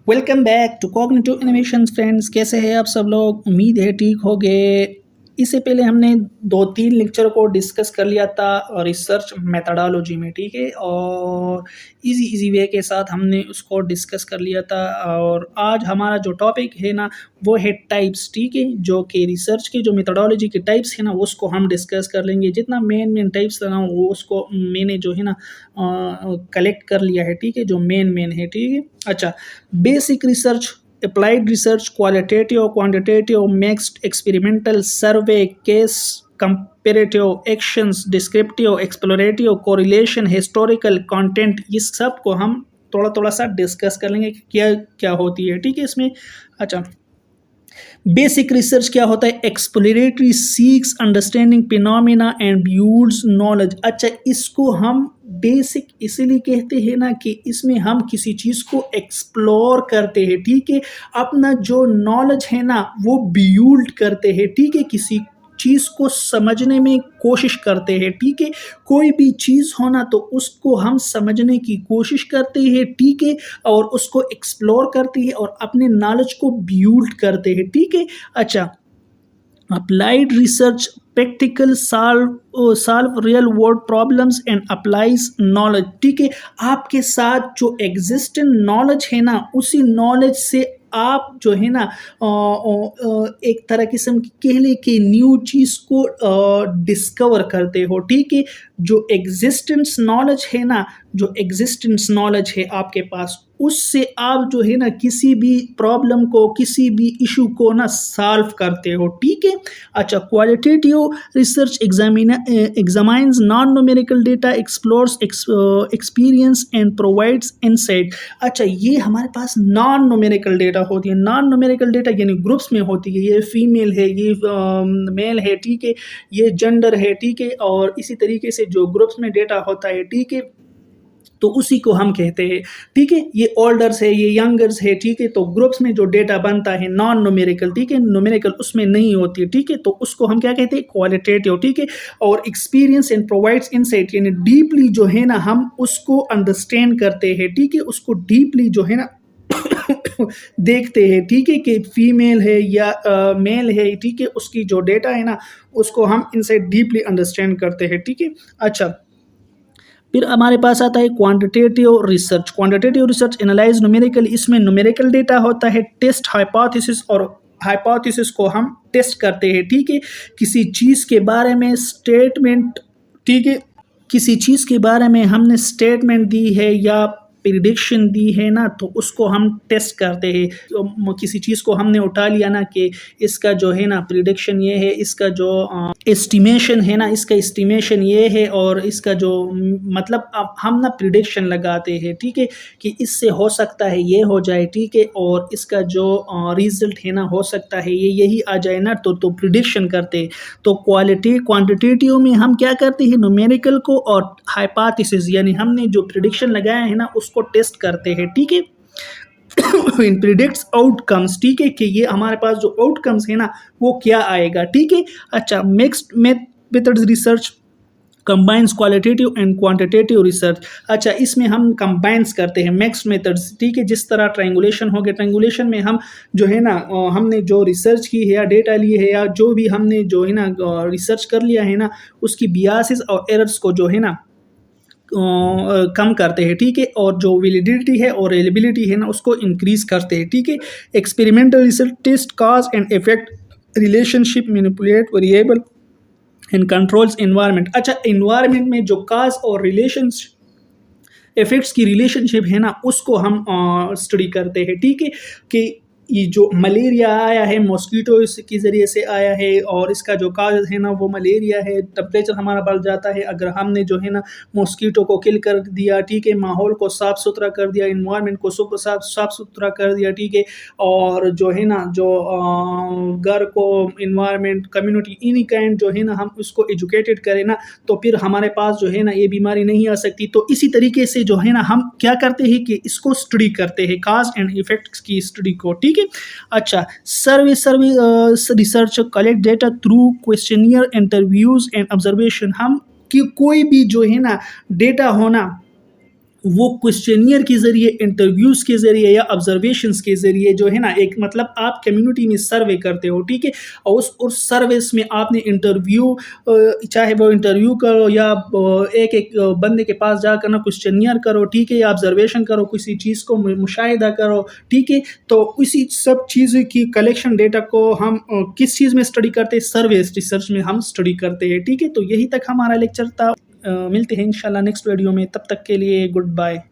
Welcome back to Cognitive Innovations friends. कैसे हैं आप सब लोग? उम्मीद है ठीक हो गए। इससे पहले हमने 2-3 लेक्चर को डिस्कस कर लिया था रिसर्च मेथडोलॉजी में, ठीक है, और इजी वे के साथ हमने उसको डिस्कस कर लिया था। और आज हमारा जो टॉपिक है ना वो है टाइप्स, ठीक है, जो कि रिसर्च के जो मेथडोलॉजी के टाइप्स है ना उसको हम डिस्कस कर लेंगे। जितना मेन टाइप्स है ना वो उसको मैंने जो है ना कलेक्ट कर लिया है, ठीक है, जो मेन है, ठीक है। अच्छा, basic research, applied research, qualitative, quantitative, mixed, experimental, survey, case, comparative, actions, descriptive, explorative, correlation, historical, content, ये सब को हम थोड़ा थोड़ा सा डिस्कस कर लेंगे कि क्या क्या होती है, ठीक है इसमें। अच्छा, बेसिक रिसर्च क्या होता है? Exploratory, seeks understanding phenomena and builds knowledge. अच्छा, इसको हम बेसिक इसीलिए कहते हैं ना कि इसमें हम किसी चीज़ को एक्सप्लोर करते हैं, ठीक है, अपना जो नॉलेज है ना वो बिल्ड करते हैं, ठीक है, किसी चीज़ को समझने में कोशिश करते हैं, ठीक है। कोई भी चीज़ हो ना तो उसको हम समझने की कोशिश करते हैं, ठीक है, और उसको एक्सप्लोर करते हैं और अपने नॉलेज को बिल्ड करते हैं, ठीक है। अच्छा, applied research, practical solve real world problems and applies knowledge, ठीक है। आपके साथ जो एग्जिस्टेंट नॉलेज है ना उसी नॉलेज से आप जो है ना एक तरह किस्म की कह ले कि न्यू चीज़ को डिस्कवर करते हो, ठीक है। जो एग्जिस्टेंस नॉलेज है ना, जो एग्जिस्टेंस नॉलेज है आपके पास, उससे आप जो है ना किसी भी प्रॉब्लम को, किसी भी इशू को ना सॉल्व करते हो, ठीक है। अच्छा, qualitative research examines non numerical data, explores experience and provides insight. अच्छा, ये हमारे पास नॉन न्यूमेरिकल डेटा होती है। नॉन न्यूमेरिकल डेटा यानी ग्रुप्स में होती है, ये फीमेल है, ये मेल है, ठीक है, ये जेंडर है, ठीक है, और इसी तरीके से जो ग्रुप्स में डेटा होता है, ठीक है, तो उसी को हम कहते हैं, ठीक है। ये ओल्डर्स है, ये यंगर्स है, ठीक है, तो ग्रुप्स में जो डेटा बनता है नॉन न्यूमेरिकल, ठीक है, न्यूमेरिकल उसमें नहीं होती है, ठीक है, तो उसको हम क्या कहते हैं? क्वालिटेटिव, ठीक है। और एक्सपीरियंस एंड प्रोवाइड्स इनसाइट यानी डीपली जो है ना हम उसको अंडरस्टैंड करते हैं, ठीक है, उसको डीपली जो है ना देखते हैं, ठीक है, कि फीमेल है या मेल है, ठीक है, उसकी जो डेटा है ना उसको हम इनसे डीपली अंडरस्टैंड करते हैं, ठीक है। अच्छा, फिर हमारे पास आता है quantitative research. Quantitative research analyse numerical, इसमें न्यूमेरिकल डेटा होता है, टेस्ट हाइपोथेसिस, और हाइपोथेसिस को हम टेस्ट करते हैं, ठीक है। किसी चीज़ के बारे में स्टेटमेंट, ठीक है, किसी चीज़ के बारे में हमने स्टेटमेंट दी है या प्रिडिक्शन दी है ना तो उसको हम टेस्ट करते हैं। तो किसी चीज़ को हमने उठा लिया ना कि इसका जो है ना प्रिडिक्शन ये है, इसका जो एस्टिमेशन है ना, इसका एस्टिमेशन ये है, और इसका जो मतलब अब हम ना प्रिडिक्शन लगाते हैं, ठीक है, कि इससे हो सकता है ये हो जाए, ठीक है, और इसका जो रिजल्ट है ना हो सकता है ये यही आ जाए ना, तो प्रिडिक्शन करते हैं। तो क्वांटिटेटिव में हम क्या करते हैं? न्यूमेरिकल को और हाइपोथेसिस यानी हमने जो प्रिडिक्शन लगाया है ना उसको टेस्ट करते हैं, ठीक है। इन प्रिडिक्ट्स आउटकम्स, ठीक है, कि ये हमारे पास जो आउटकम्स है ना वो क्या आएगा, ठीक है। अच्छा, mixed methods research combines qualitative and quantitative research. अच्छा, इसमें हम कंबाइंस करते हैं मिक्स्ड मेथड्स, ठीक है, जिस तरह ट्रायंगुलेशन हो गया, ट्रायंगुलेशन में हम जो है ना हमने जो रिसर्च की है या डेटा ली है या जो भी हमने जो है ना रिसर्च कर लिया है ना उसकी बियासिस और एरर्स को जो है ना कम करते हैं, ठीक है, और जो वैलिडिटी है और रिलायबिलिटी है ना उसको इंक्रीज करते हैं, ठीक है। Experimental research test cause and effect relationship, manipulate variable and controls environment. अच्छा, एनवायरनमेंट में जो काज और रिलेशंस इफेक्ट्स की रिलेशनशिप है ना उसको हम स्टडी करते हैं, ठीक है, कि ये जो मलेरिया आया है मॉस्किटो के ज़रिए से आया है और इसका जो काज है ना वो मलेरिया है। टेम्परेचर हमारा बढ़ जाता है अगर हमने जो है ना मॉस्किटो को किल कर दिया, ठीक है, माहौल को साफ़ सुथरा कर दिया, इन्वायरमेंट को साफ़ सुथरा कर दिया, ठीक है, और जो है ना जो घर को, इन्वायरमेंट, कम्युनिटी, एनी काइंड जो है ना हम उसको एजुकेटेड करें ना तो फिर हमारे पास जो है ना ये बीमारी नहीं आ सकती। तो इसी तरीके से जो है ना हम क्या करते हैं कि इसको स्टडी करते हैं, काज एंड इफेक्ट्स की स्टडी को, ठीक है। अच्छा, सर्वे research collect data through questionnaire, interviews and observation. हम कि कोई भी जो है ना डेटा होना वो क्वेश्चनियर के ज़रिए, इंटरव्यूज़ के ज़रिए या ऑब्जर्वेशंस के ज़रिए जो है ना, एक मतलब आप कम्युनिटी में सर्वे करते हो, ठीक है? और उस सर्विस में आपने इंटरव्यू चाहे वो इंटरव्यू करो या एक-एक बंदे के पास जाकर ना क्वेश्चनियर करो, ठीक है? या ऑब्जर्वेशन करो, किसी चीज़ को मुशाहिदा करो, ठीक है? तो इसी सब चीज़ की कलेक्शन डेटा को हम किस चीज़ में स्टडी करते हैं? सर्विस रिसर्च में हम स्टडी करते हैं, ठीक है? तो यही तक हमारा लेक्चर था। मिलते हैं इंशाल्लाह नेक्स्ट वीडियो में, तब तक के लिए गुड बाय।